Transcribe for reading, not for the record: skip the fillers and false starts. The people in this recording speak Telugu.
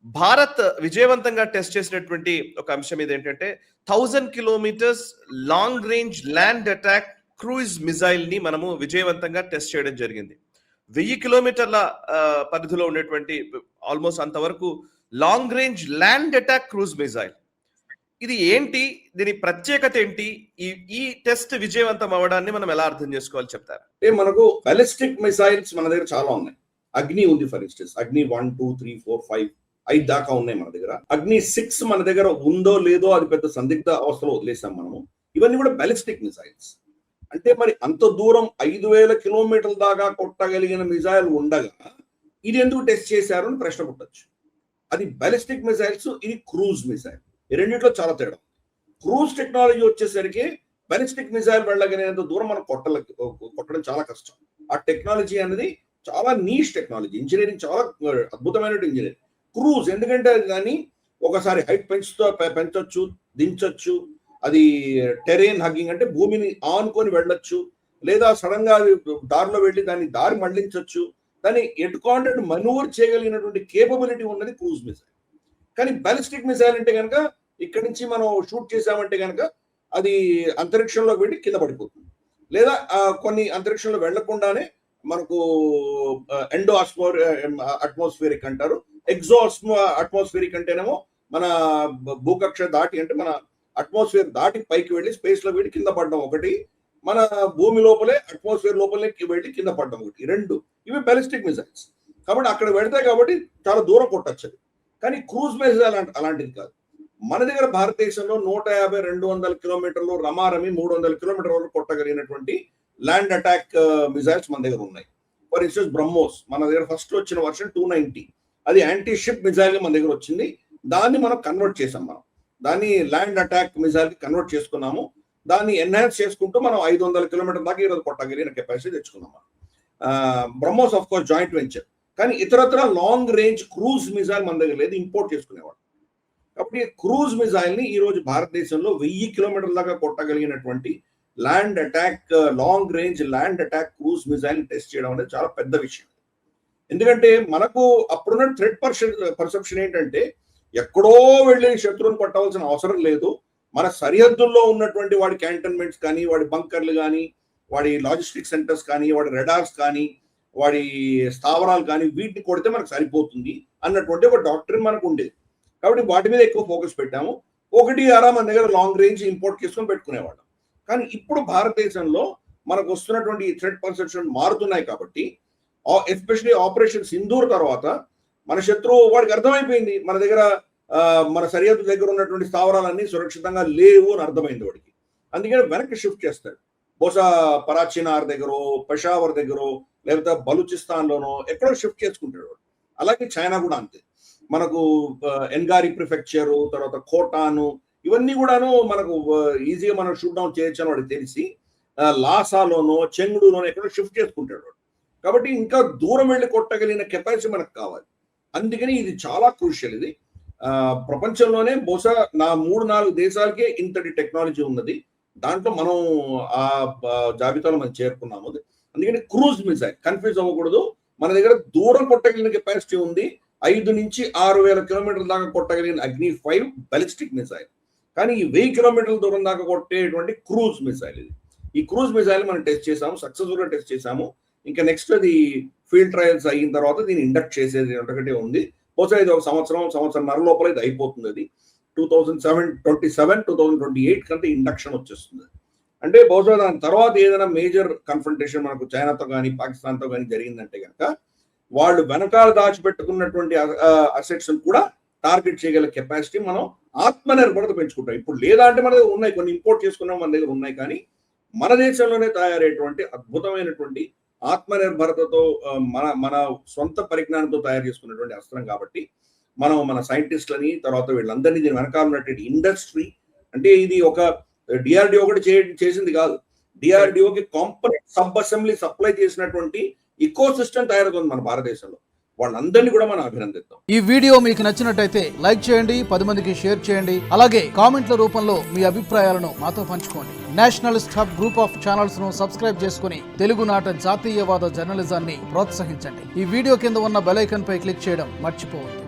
భారత్ విజయవంతంగా టెస్ట్ చేసినటువంటి ఒక అంశం ఇదేంటంటే 1000 kilometres long range land attack cruise missile ని మనము విజయవంతంగా టెస్ట్ చేయడం జరిగింది. 1000 కిలోమీటర్ల పరిధిలో ఉండేటువంటి ఆల్మోస్ట్ అంతవరకు long range land attack cruise missile. ఇది ఏంటి, దీని ప్రత్యేకత ఏంటి, ఈ టెస్ట్ విజయవంతం అవ్వడాన్ని మనం ఎలా అర్థం చేసుకోవాలి చెప్తారా? మనకు బాలిస్టిక్ మిసైల్స్ మన దగ్గర చాలా ఉన్నాయి. అగ్ని ఉంది, ఫర్ ఇన్స్టెన్స్ అగ్ని 1 2 3 4 5 5 దాకా ఉన్నాయి మన దగ్గర. అగ్ని 6 మన దగ్గర ఉందో లేదో అది పెద్ద సందిగ్ధ అవస్థలో వదిలేసాం మనము. ఇవన్నీ కూడా బాలిస్టిక్ మిసైల్స్. అంటే మరి అంత దూరం 5000 కిలోమీటర్ల దాకా కొట్టగలిగిన మిసైల్ ఉండగా ఇది ఎందుకు టెస్ట్ చేశారు అని ప్రశ్న పుట్టచ్చు. అది బాలిస్టిక్ మిసైల్స్, ఇది క్రూజ్ మిసైల్. ఈ రెండింటిలో చాలా తేడా. క్రూజ్ టెక్నాలజీ వచ్చేసరికి బాలిస్టిక్ మిసైల్ వెళ్ళగలిగినంత దూరం మనం కొట్టడం చాలా కష్టం. ఆ టెక్నాలజీ అనేది చాలా నీష్ టెక్నాలజీ. ఇంజనీరింగ్ చాలా అద్భుతమైన ఇంజనీరింగ్. క్రూజ్ ఎందుకంటే దాన్ని ఒకసారి హైట్ పెంచొచ్చు, దించొచ్చు. అది టెరెయిన్ హగ్గింగ్ అంటే భూమిని ఆనుకొని వెళ్ళొచ్చు, లేదా సడన్ గా దారిలో వెళ్ళి దాన్ని దారి మళ్లించవచ్చు. దాన్ని ఎటుకాంటెడ్ మనూవర్ చేయగలిగినటువంటి కేపబిలిటీ ఉన్నది క్రూజ్ మిసైల్. కానీ బాలిస్టిక్ మిసైల్ అంటే కనుక ఇక్కడి నుంచి మనం షూట్ చేసామంటే కనుక అది అంతరిక్షంలోకి వెళ్ళి కింద పడిపోతుంది, లేదా కొన్ని అంతరిక్షంలో వెళ్లకుండానే మనకు ఎండో అట్మాస్ఫియరిక్ అంటారు, ఎగ్జో అట్మాస్ఫియరిక్ అంటేనేమో మన భూకక్ష దాటి అంటే మన అట్మాస్ఫియర్ దాటి పైకి వెళ్ళి స్పేస్ లో వెళ్ళి కింద పడడం ఒకటి, మన భూమి లోపలే అట్మాస్ఫియర్ లోపలే వెళ్ళి కింద పడడం ఒకటి. రెండు ఇవి బాలిస్టిక్ మిసైల్స్. కాబట్టి అక్కడ పెడతాయి కాబట్టి చాలా దూరం కొట్టచ్చు. కానీ క్రూజ్ మిసైల్ అలాంటిది కాదు. మన దగ్గర భారతదేశంలో 150-200 కిలోమీటర్లు, రమారమి 300 కిలోమీటర్ల వరకు కొట్టగలిగినటువంటి ల్యాండ్ అటాక్ మిసైల్స్ మన దగ్గర ఉన్నాయి. ఫర్ ఇన్స్టెన్స్ బ్రహ్మోస్ మన దగ్గర ఫస్ట్ వచ్చిన వర్షన్ 290, అది యాంటీ షిప్ మిసైల్ మన దగ్గర వచ్చింది. దాన్ని మనం కన్వర్ట్ చేసాం. మనం దాన్ని ల్యాండ్ అటాక్ మిసైల్ కి కన్వర్ట్ చేసుకున్నాము. దాన్ని ఎన్హాన్స్ చేసుకుంటూ మనం 500 కిలోమీటర్ దాకా ఈరోజు కొట్టగలిగిన కెపాసిటీ తెచ్చుకున్నాము. BrahMos of course joint venture. కానీ ఇతరత్ర లాంగ్ రేంజ్ క్రూజ్ మిసైల్ మన దగ్గర లేదు, ఇంపోర్ట్ చేసుకునేవాడు. కాబట్టి క్రూజ్ మిసైల్ ని ఈ రోజు భారతదేశంలో 1000 కిలోమీటర్ల దాకా కొట్టగలిగినటువంటి land attack, long range land attack cruise missile test చేయడం అనేది చాలా పెద్ద విషయం. ఎందుకంటే మనకు అప్పుడున్న థ్రెట్ పర్సెప్షన్ ఏంటంటే ఎక్కడో వెళ్ళి శత్రువుని కొట్టవలసిన అవసరం లేదు, మన సరిహద్దుల్లో ఉన్నటువంటి వాడి క్యాంటన్మెంట్స్ కానీ, వాడి బంకర్లు కానీ, వాడి లాజిస్టిక్ సెంటర్స్ కానీ, వాడి రెడార్స్ కానీ, వాడి స్థావరాలు కానీ, వీటిని కొడితే మనకు సరిపోతుంది అన్నటువంటి ఒక డాక్టరీన్ మనకు ఉండేది. కాబట్టి వాటి మీద ఎక్కువ ఫోకస్ పెట్టాము. 1-6 మన దగ్గర లాంగ్ రేంజ్ ఇంపోర్ట్ చేసుకొని పెట్టుకునేవాళ్ళం. కానీ ఇప్పుడు భారతదేశంలో మనకు వస్తున్నటువంటి థ్రెట్ పర్సెప్షన్ మారుతున్నాయి. కాబట్టి ఎస్పెషల్లీ ఆపరేషన్ సింధూర్ తర్వాత మన శత్రువు వాడికి అర్థమైపోయింది మన దగ్గర మన సరిహద్దు దగ్గర ఉన్నటువంటి స్థావరాలన్నీ సురక్షితంగా లేవు అని అర్థమైంది వాడికి. అందుకని వెనక్కి షిఫ్ట్ చేస్తాడు. బహుశా పరాచినార్ దగ్గర, పెషావర్ దగ్గర, లేకపోతే బలూచిస్తాన్లోనో ఎక్కడో షిఫ్ట్ చేసుకుంటాడు వాడు. అలాగే చైనా కూడా అంతే. మనకు ఎన్గారి ప్రిఫెక్చరు, తర్వాత కోటాను, ఇవన్నీ కూడాను మనకు ఈజీగా మనం షూట్ డౌన్ చేయొచ్చు అని వాడికి తెలిసి లాసాలోనో చెంగుడులోనో ఎక్కడో షిఫ్ట్ చేసుకుంటాడు. కాబట్టి ఇంకా దూరం వెళ్ళి కొట్టగలిగిన కెపాసిటీ మనకు కావాలి. అందుకని ఇది చాలా క్రూషియల్. ఇది ప్రపంచంలోనే బహుశా 3-4 దేశాలకే ఇంతటి టెక్నాలజీ ఉన్నది. దాంట్లో మనం ఆ జాబితాలో మనం చేరుకున్నాము. అందుకని క్రూజ్ మిసైల్ కన్ఫ్యూజ్ అవ్వకూడదు. మన దగ్గర దూరం కొట్టగలిగిన కెపాసిటీ ఉంది. 5,000-6,000 కిలోమీటర్ల దాకా కొట్టగలిగిన అగ్ని 5 బాలిస్టిక్ మిసైల్. కానీ ఈ 1000 కిలోమీటర్ల దూరం దాకా కొట్టేటువంటి క్రూజ్ మిసైల్ ఇది. ఈ క్రూజ్ మిసైల్ మనం టెస్ట్ చేసాము, సక్సెస్ఫుల్ గా టెస్ట్ చేసాము. ఇంకా నెక్స్ట్ అది ఫీల్డ్ ట్రయల్స్ అయిన తర్వాత దీన్ని ఇండక్ట్ చేసేది ఒకటే ఉంది. బహుశా ఇది ఒక సంవత్సరంన్నర లోపల ఇది అయిపోతుంది. అది 2027-2028 కంటే ఇండక్షన్ వచ్చేస్తుంది. అంటే బహుశా దాని తర్వాత ఏదైనా మేజర్ కన్ఫ్రంటేషన్ మనకు చైనాతో కానీ పాకిస్తాన్తో కానీ జరిగిందంటే కనుక వాళ్ళు వెనకాల దాచిపెట్టుకున్నటువంటి అసెట్స్ కూడా టార్గెట్ చేయగల కెపాసిటీ మనం ఆత్మనిర్భరత పెంచుకుంటాం. ఇప్పుడు లేదా అంటే మన దగ్గర ఉన్నాయి, కొన్ని ఇంపోర్ట్ చేసుకున్నాం, మన దగ్గర ఉన్నాయి. కానీ మన దేశంలోనే తయారయ్యేటువంటి అద్భుతమైనటువంటి ఆత్మనిర్భరతతో మన సొంత పరిజ్ఞానంతో తయారు చేసుకున్నటువంటి అస్త్రం. కాబట్టి మనం మన సైంటిస్టులని, తర్వాత వీళ్ళందరినీ దీని వెనకాల ఉన్నటువంటి ఇండస్ట్రీ, అంటే ఇది ఒక డిఆర్డిఓ ఒకటి చేసింది కాదు. డిఆర్డిఓకి కాంపనెంట్ సబ్ అసెంబ్లీ సప్లై చేసినటువంటి ఇకో సిస్టమ్ తయారవుతుంది మన భారతదేశంలో. వాళ్ళందరినీ కూడా మనం అభినందిద్దాం. ఈ వీడియో మీకు నచ్చినట్టయితే లైక్ చేయండి, 10 మందికి షేర్ చేయండి. అలాగే కామెంట్ల రూపంలో మీ అభిప్రాయాలను మాతో పంచుకోండి. Nationalist hub group of channels ను సబ్స్క్రైబ్ చేసుకుని తెలుగునాట జాతీయవాద జర్నలిజాన్ని ప్రోత్సహించండి. ఈ వీడియో కింద ఉన్న బెల్ ఐకాన్ పై క్లిక్ చేయడం మర్చిపోవద్దు.